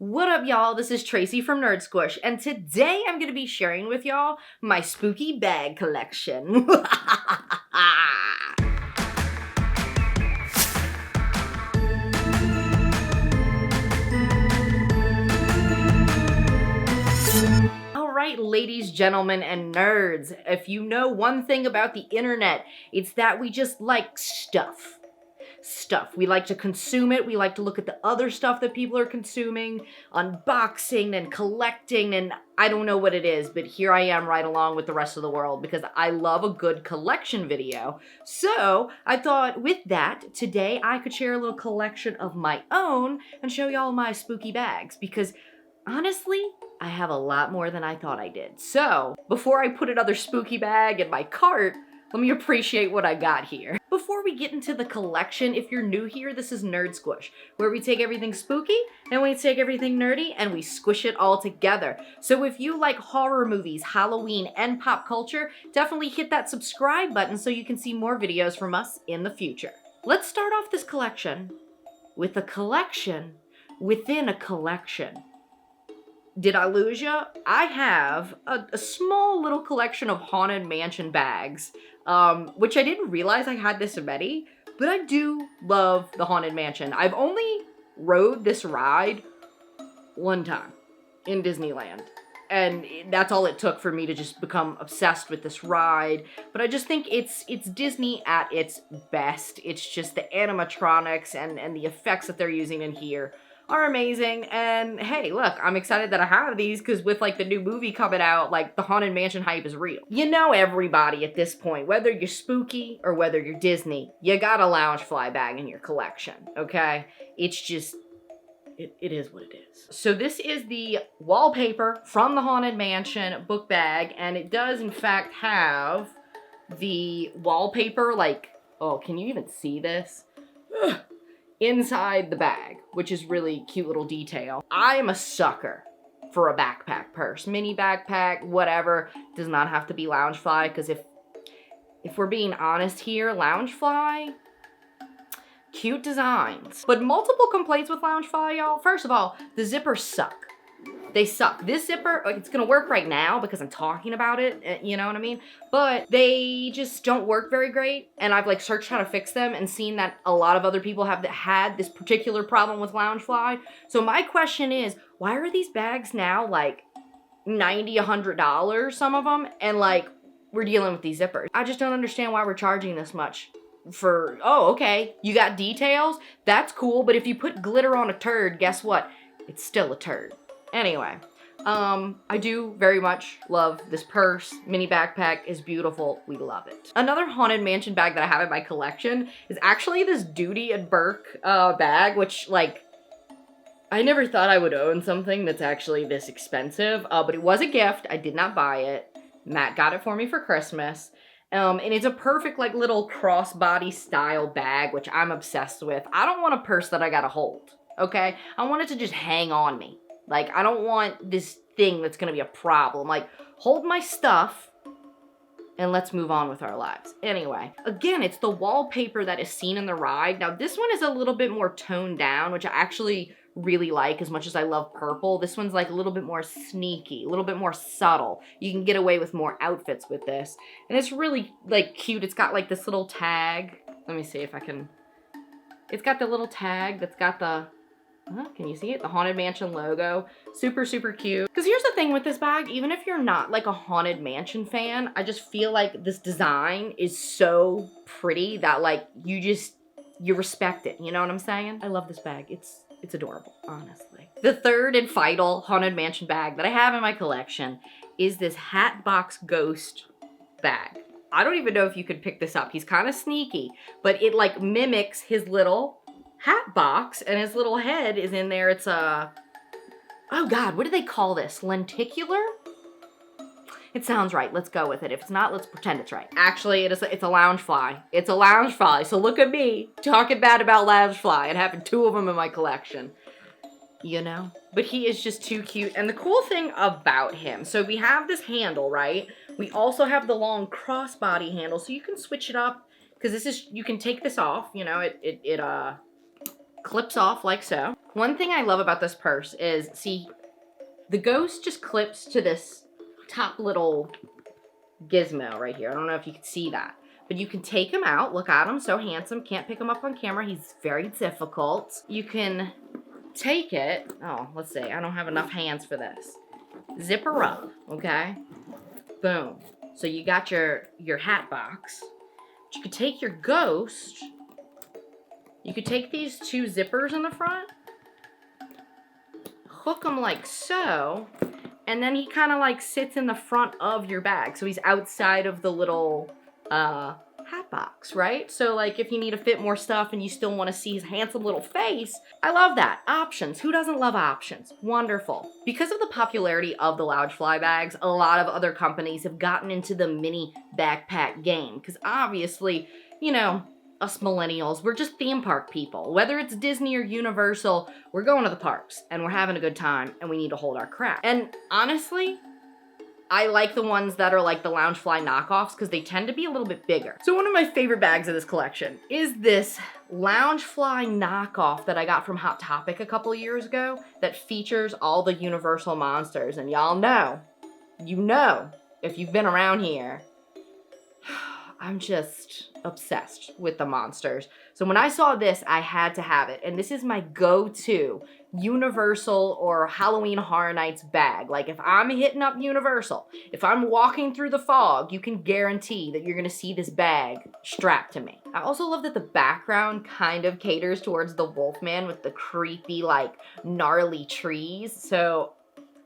What up, y'all? This is Tracy from Squish, and today I'm going to be sharing with y'all my spooky bag collection. Alright, ladies, gentlemen, and nerds, if you know one thing about the internet, it's that we just like stuff. We like to consume it. We like to look at the other stuff that people are consuming, unboxing and collecting, and I don't know what it is, but here I am right along with the rest of the world because I love a good collection video. So I thought with that, today I could share a little collection of my own and show y'all my spooky bags because honestly, I have a lot more than I thought I did. So before I put another spooky bag in my cart, let me appreciate what I got here. Before we get into the collection, if you're new here, this is Nerd Squish, where we take everything spooky and we take everything nerdy and we squish it all together. So if you like horror movies, Halloween, and pop culture, definitely hit that subscribe button so you can see more videos from us in the future. Let's start off this collection with a collection within a collection. Did I lose ya? I have a small little collection of Haunted Mansion bags, which I didn't realize I had this many, but I do love the Haunted Mansion. I've only rode this ride one time in Disneyland, and that's all it took for me to just become obsessed with this ride. But I just think it's Disney at its best. It's just the animatronics and the effects that they're using in here are amazing. And hey, look, I'm excited that I have these because with like the new movie coming out, like the Haunted Mansion hype is real. You know everybody at this point, whether you're spooky or whether you're Disney, you got a Loungefly bag in your collection, okay? It's just, it is what it is. So this is the wallpaper from the Haunted Mansion book bag, and it does in fact have the wallpaper, like, oh, can you even see this? Ugh. Inside the bag, which is really cute little detail. I am a sucker for a backpack purse. Mini backpack, whatever. Does not have to be Loungefly, because if we're being honest here, Loungefly, cute designs. But multiple complaints with Loungefly, y'all. First of all, the zippers suck. They suck. This zipper, like, it's gonna work right now because I'm talking about it, you know what I mean? But they just don't work very great, and I've like searched how to fix them and seen that a lot of other people have had this particular problem with Loungefly. So my question is, why are these bags now like $90, $100, some of them, and like we're dealing with these zippers? I just don't understand why we're charging this much for, oh, okay, you got details? That's cool, but if you put glitter on a turd, guess what? It's still a turd. Anyway, I do very much love this purse. Mini backpack is beautiful. We love it. Another Haunted Mansion bag that I have in my collection is actually this Dooney Bourke bag, which, like, I never thought I would own something that's actually this expensive, but it was a gift. I did not buy it. Matt got it for me for Christmas. And it's a perfect, like, little crossbody style bag, which I'm obsessed with. I don't want a purse that I gotta hold, okay? I want it to just hang on me. Like, I don't want this thing that's gonna be a problem. Like, hold my stuff and let's move on with our lives. Anyway, again, it's the wallpaper that is seen in the ride. Now, this one is a little bit more toned down, which I actually really like as much as I love purple. This one's like a little bit more sneaky, a little bit more subtle. You can get away with more outfits with this. And it's really, like, cute. It's got, like, this little tag. Let me see if I can... It's got the little tag that's got the... can you see it? The Haunted Mansion logo. Super, super cute. Because here's the thing with this bag. Even if you're not like a Haunted Mansion fan, I just feel like this design is so pretty that like you respect it. You know what I'm saying? I love this bag. It's adorable, honestly. The third and final Haunted Mansion bag that I have in my collection is this Hatbox Ghost bag. I don't even know if you could pick this up. He's kind of sneaky, but it like mimics his little hat box, and his little head is in there. It's a, oh God, what do they call this? Lenticular? It sounds right. Let's go with it. If it's not, let's pretend it's right. Actually, it's a Loungefly. It's a Loungefly. So look at me talking bad about Loungefly and having two of them in my collection. You know? But he is just too cute. And the cool thing about him, so we have this handle, right? We also have the long crossbody handle, so you can switch it up because this is, you can take this off, you know, it clips off like so. One thing I love about this purse is, see, the ghost just clips to this top little gizmo right here. I don't know if you can see that, but you can take him out. Look at him, so handsome. Can't pick him up on camera. He's very difficult. You can take it. Oh, let's see. I don't have enough hands for this. Zip her up, okay? Boom. So you got your hat box. You could take your ghost. You could take these two zippers in the front, hook them like so, and then he kind of like sits in the front of your bag. So he's outside of the little hat box, right? So like if you need to fit more stuff and you still want to see his handsome little face, I love that. Options. Who doesn't love options? Wonderful. Because of the popularity of the Loungefly bags, a lot of other companies have gotten into the mini backpack game. Because obviously, you know, us millennials, we're just theme park people. Whether it's Disney or Universal, we're going to the parks and we're having a good time and we need to hold our crap. And honestly, I like the ones that are like the Loungefly knockoffs because they tend to be a little bit bigger. So one of my favorite bags of this collection is this Loungefly knockoff that I got from Hot Topic a couple years ago that features all the Universal monsters. And y'all know, you know, if you've been around here, I'm just obsessed with the monsters. So when I saw this, I had to have it. And this is my go-to Universal or Halloween Horror Nights bag. Like if I'm hitting up Universal, if I'm walking through the fog, you can guarantee that you're gonna see this bag strapped to me. I also love that the background kind of caters towards the Wolfman with the creepy, like gnarly trees. So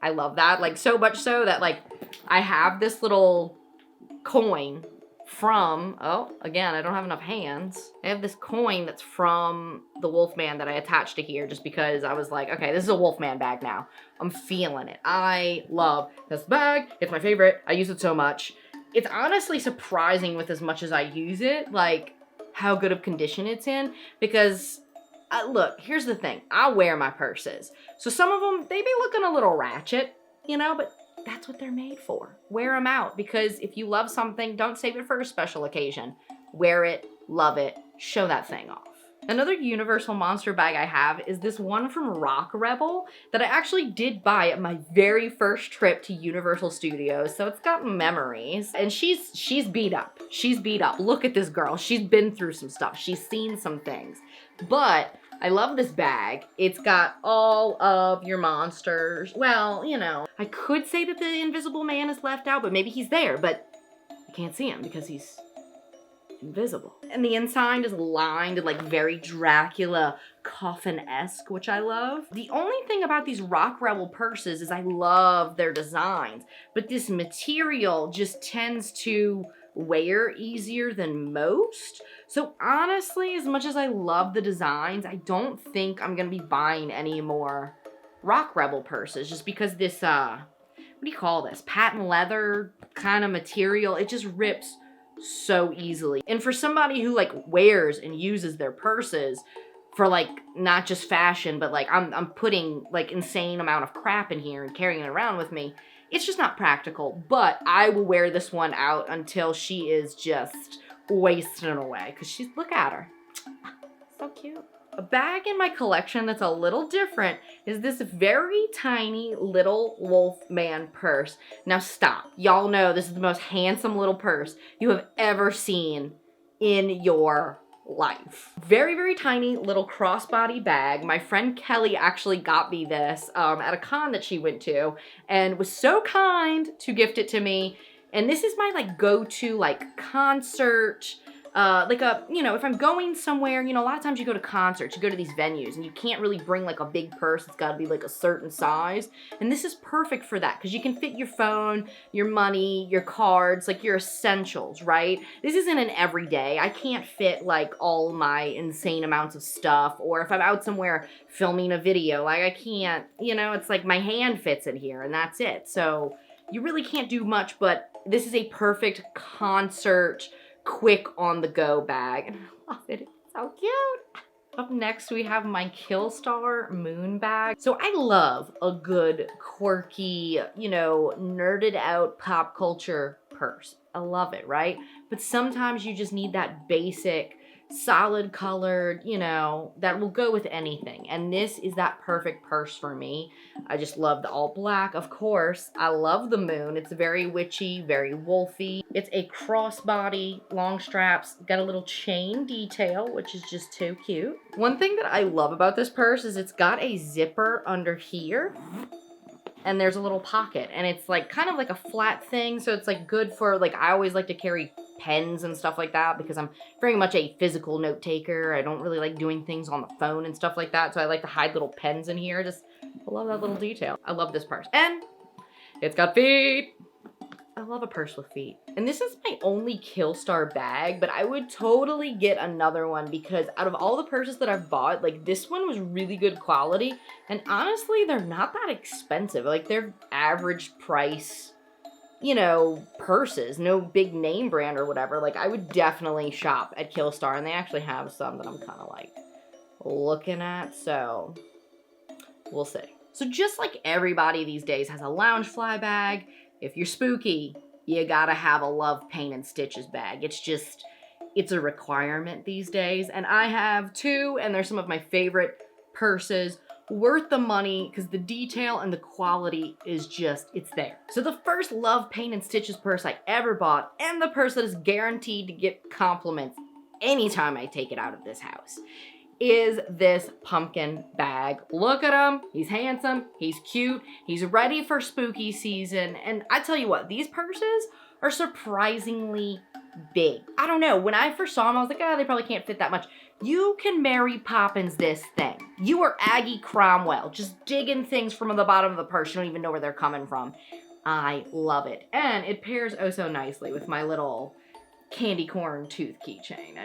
I love that. Like so much so that like I have this little coin from, oh, again, I don't have enough hands. I have this coin that's from the Wolfman that I attached to here just because I was like, okay, this is a Wolfman bag now. I'm feeling it. I love this bag. It's my favorite. I use it so much. It's honestly surprising with as much as I use it, like how good of condition it's in because look, here's the thing. I wear my purses. So some of them, they be looking a little ratchet, you know, but that's what they're made for. Wear them out because if you love something, don't save it for a special occasion. Wear it, love it, show that thing off. Another Universal monster bag I have is this one from Rock Rebel that I actually did buy at my very first trip to Universal Studios, so it's got memories. And she's beat up. She's beat up. Look at this girl. She's been through some stuff. She's seen some things. But I love this bag. It's got all of your monsters. Well, you know, I could say that the Invisible Man is left out, but maybe he's there, but you can't see him because he's invisible. And the inside is lined in like very Dracula coffin-esque, which I love. The only thing about these Rock Rebel purses is I love their designs, but this material just tends to wear easier than most. So honestly, as much as I love the designs, I don't think I'm gonna be buying any more Rock Rebel purses just because this, what do you call this? Patent leather kind of material, it just rips so easily. And for somebody who like wears and uses their purses for like not just fashion, but like I'm putting like insane amount of crap in here and carrying it around with me, it's just not practical. But I will wear this one out until she is just wasting away because she's, look at her, so cute. A bag in my collection that's a little different is this very tiny little Wolfman purse. Now stop. Y'all know this is the most handsome little purse you have ever seen in your life. Very, very tiny little crossbody bag. My friend Kelly actually got me this at a con that she went to and was so kind to gift it to me. And this is my like go-to like concert, like a, you know, if I'm going somewhere, you know, a lot of times you go to concerts, you go to these venues and you can't really bring like a big purse. It's got to be like a certain size. And this is perfect for that because you can fit your phone, your money, your cards, like your essentials, right? This isn't an everyday. I can't fit like all my insane amounts of stuff. Or if I'm out somewhere filming a video, like I can't, you know, it's like my hand fits in here and that's it. So you really can't do much, but this is a perfect concert quick on the go bag. And I love it. It's so cute. Up next, we have my Killstar Moon bag. So I love a good, quirky, you know, nerded out pop culture purse. I love it, right? But sometimes you just need that basic solid colored, you know, that will go with anything. And this is that perfect purse for me. I just love the all black, of course. I love the moon. It's very witchy, very wolfy. It's a crossbody, long straps, got a little chain detail, which is just too cute. One thing that I love about this purse is it's got a zipper under here. And there's a little pocket, and it's like kind of like a flat thing, so it's like good for, like, I always like to carry pens and stuff like that because I'm very much a physical note taker. I don't really like doing things on the phone and stuff like that, so I like to hide little pens in here. I love that little detail. I love this purse. And it's got feet. I love a purse with feet. And this is my only Killstar bag, but I would totally get another one because out of all the purses that I've bought, like, this one was really good quality. And honestly, they're not that expensive. Like, they're average price, you know, purses. No big name brand or whatever. Like, I would definitely shop at Killstar, and they actually have some that I'm kind of like looking at. So we'll see. So just like everybody these days has a Loungefly bag, if you're spooky, you gotta have a Love Paint and Stitches bag. It's a requirement these days. And I have two, and they're some of my favorite purses. Worth the money, because the detail and the quality is just, it's there. So the first Love Paint and Stitches purse I ever bought, and the purse that is guaranteed to get compliments anytime I take it out of this house, is this pumpkin bag. Look at him. He's handsome. He's cute. He's ready for spooky season. And I tell you what, these purses are surprisingly big. I don't know. When I first saw them, I was like, oh, they probably can't fit that much. You can Mary Poppins this thing. You are Aggie Cromwell, just digging things from the bottom of the purse. You don't even know where they're coming from. I love it. And it pairs oh so nicely with my little candy corn tooth keychain.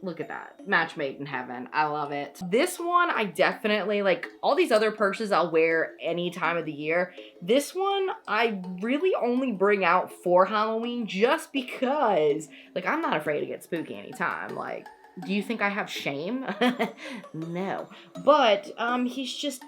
Look at that. Match made in heaven. I love it. This one, I definitely, like, all these other purses I'll wear any time of the year. This one, I really only bring out for Halloween just because, like, I'm not afraid to get spooky anytime. Like, do you think I have shame? No. But, he's just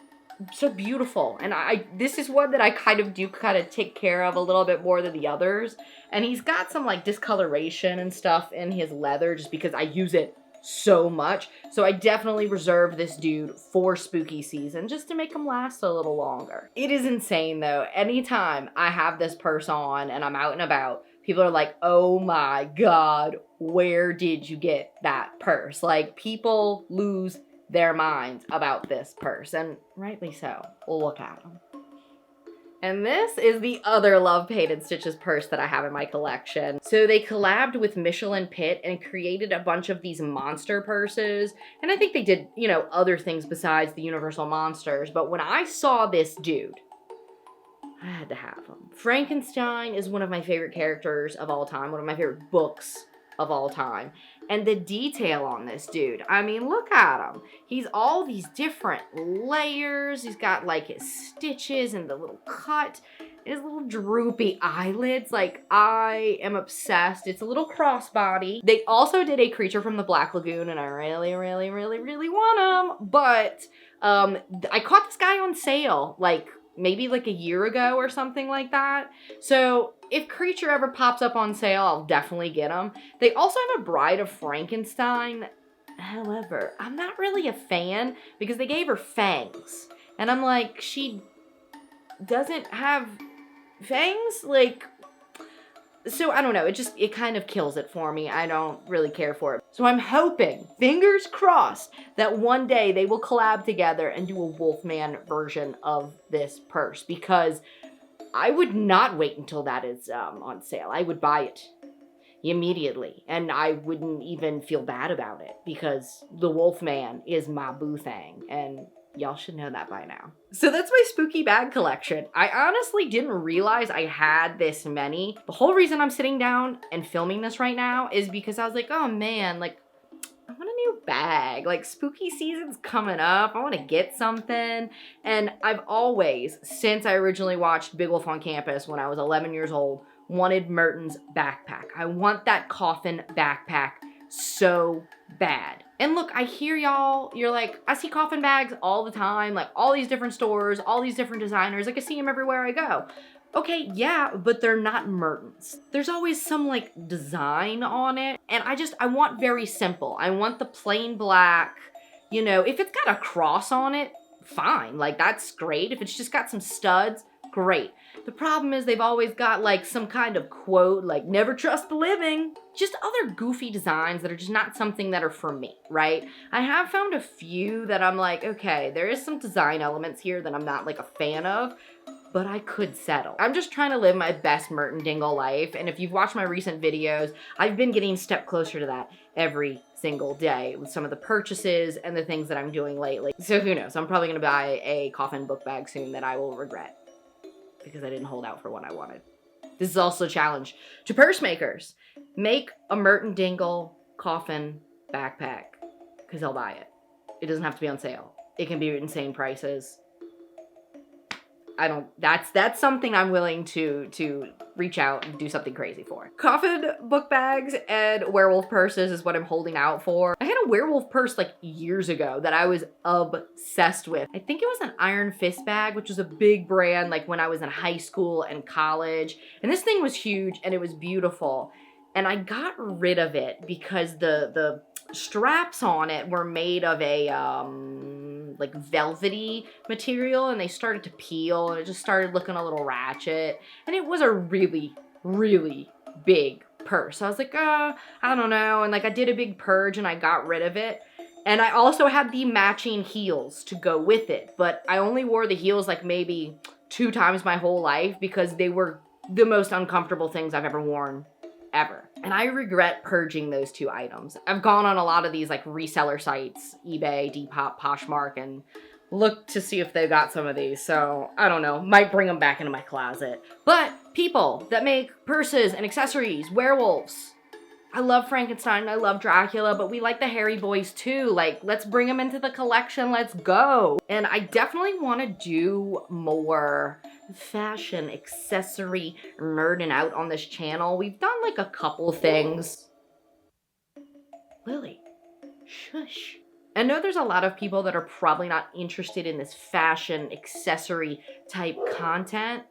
so beautiful. And this is one that I kind of take care of a little bit more than the others. And he's got some like discoloration and stuff in his leather just because I use it so much. So I definitely reserve this dude for spooky season just to make him last a little longer. It is insane though. Anytime I have this purse on and I'm out and about, people are like, oh my God, where did you get that purse? Like, people lose their minds about this purse, and rightly so. Look at them. And this is the other Love Paint and Stitches purse that I have in my collection. So they collabed with Michelin Pitt and created a bunch of these monster purses. And I think they did, you know, other things besides the Universal Monsters. But when I saw this dude, I had to have him. Frankenstein is one of my favorite characters of all time, one of my favorite books of all time. And the detail on this dude, I mean, look at him. He's all these different layers. He's got like his stitches and the little cut, his little droopy eyelids. Like, I am obsessed. It's a little crossbody. They also did a Creature from the Black Lagoon, and I really, really, really, really want him. But I caught this guy on sale, like, maybe like a year ago or something like that. So if Creature ever pops up on sale, I'll definitely get him. They also have a Bride of Frankenstein. However, I'm not really a fan because they gave her fangs. And I'm like, she doesn't have fangs? Like, so I don't know. It kind of kills it for me. I don't really care for it. So I'm hoping, fingers crossed, that one day they will collab together and do a Wolfman version of this purse, because I would not wait until that is on sale. I would buy it immediately, and I wouldn't even feel bad about it because the Wolfman is my boo thing, and y'all should know that by now. So that's my spooky bag collection. I honestly didn't realize I had this many. The whole reason I'm sitting down and filming this right now is because I was like, oh man, like, I want a new bag. Like, spooky season's coming up. I want to get something. And I've always, since I originally watched Big Wolf on Campus when I was 11 years old, wanted Merton's backpack. I want that coffin backpack so bad. And look, I hear y'all, you're like, I see coffin bags all the time, like all these different stores, all these different designers, like I see them everywhere I go. Okay, yeah, but they're not Mertens. There's always some like design on it. And I want very simple. I want the plain black, you know, if it's got a cross on it, fine. Like that's great. If it's just got some studs, great. The problem is they've always got like some kind of quote, like never trust the living. Just other goofy designs that are just not something that are for me, right? I have found a few that I'm like, okay, there is some design elements here that I'm not like a fan of, but I could settle. I'm just trying to live my best Merton Dingle life, and if you've watched my recent videos, I've been getting a step closer to that every single day with some of the purchases and the things that I'm doing lately. So who knows, I'm probably gonna buy a coffin book bag soon that I will regret because I didn't hold out for what I wanted. This is also a challenge to purse makers. Make a Merton Dingle coffin backpack because I'll buy it. It doesn't have to be on sale. It can be insane prices. That's something I'm willing to reach out and do something crazy for. Coffin book bags and werewolf purses is what I'm holding out for. I had a werewolf purse like years ago that I was obsessed with. I think it was an Iron Fist bag, which was a big brand like when I was in high school and college. And this thing was huge and it was beautiful. And I got rid of it because the straps on it were made of a like velvety material and they started to peel and it just started looking a little ratchet. And it was a really, really big purse. I was like, I don't know. And like I did a big purge and I got rid of it. And I also had the matching heels to go with it. But I only wore the heels like maybe 2 times my whole life because they were the most uncomfortable things I've ever worn. Ever. And I regret purging those 2 items. I've gone on a lot of these like reseller sites, eBay, Depop, Poshmark, and looked to see if they got some of these. So I don't know, might bring them back into my closet. But people that make purses and accessories, werewolves. I love Frankenstein, I love Dracula, but we like the hairy boys too. Like, let's bring them into the collection, let's go. And I definitely want to do more fashion accessory nerding out on this channel. We've done like a couple things. Lily, shush. I know there's a lot of people that are probably not interested in this fashion accessory type content.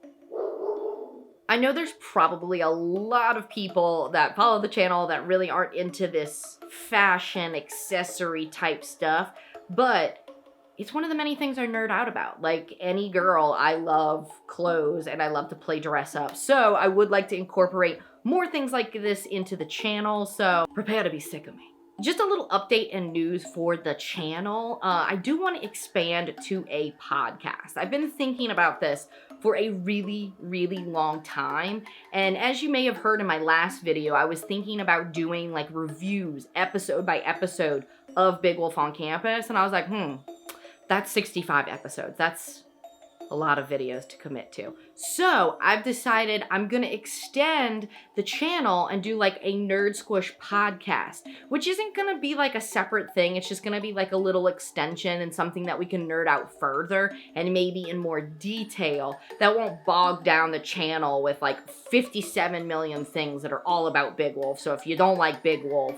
I know there's probably a lot of people that follow the channel that really aren't into this fashion accessory type stuff, but it's one of the many things I nerd out about. Like any girl, I love clothes and I love to play dress up. So I would like to incorporate more things like this into the channel. So prepare to be sick of me. Just a little update and news for the channel. I do want to expand to a podcast. I've been thinking about this for a really, really long time. And as you may have heard in my last video, I was thinking about doing like reviews episode by episode of Big Wolf on Campus. And I was like, that's 65 episodes. That's a lot of videos to commit to. So I've decided I'm gonna extend the channel and do like a Nerd Squish podcast, which isn't gonna be like a separate thing. It's just gonna be like a little extension and something that we can nerd out further and maybe in more detail that won't bog down the channel with like 57 million things that are all about Big Wolf. So if you don't like Big Wolf,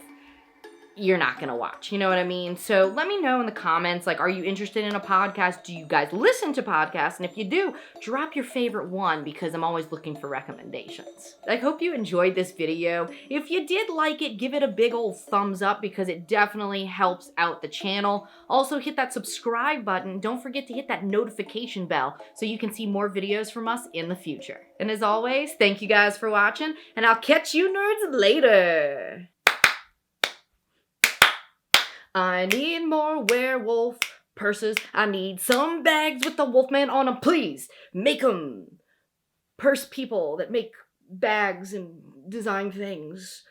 you're not gonna watch, you know what I mean? So let me know in the comments, like, are you interested in a podcast? Do you guys listen to podcasts? And if you do, drop your favorite one because I'm always looking for recommendations. I hope you enjoyed this video. If you did like it, give it a big old thumbs up because it definitely helps out the channel. Also hit that subscribe button. Don't forget to hit that notification bell so you can see more videos from us in the future. And as always, thank you guys for watching and I'll catch you nerds later. I need more werewolf purses. I need some bags with the Wolfman on them. Please make them. Purse people that make bags and design things.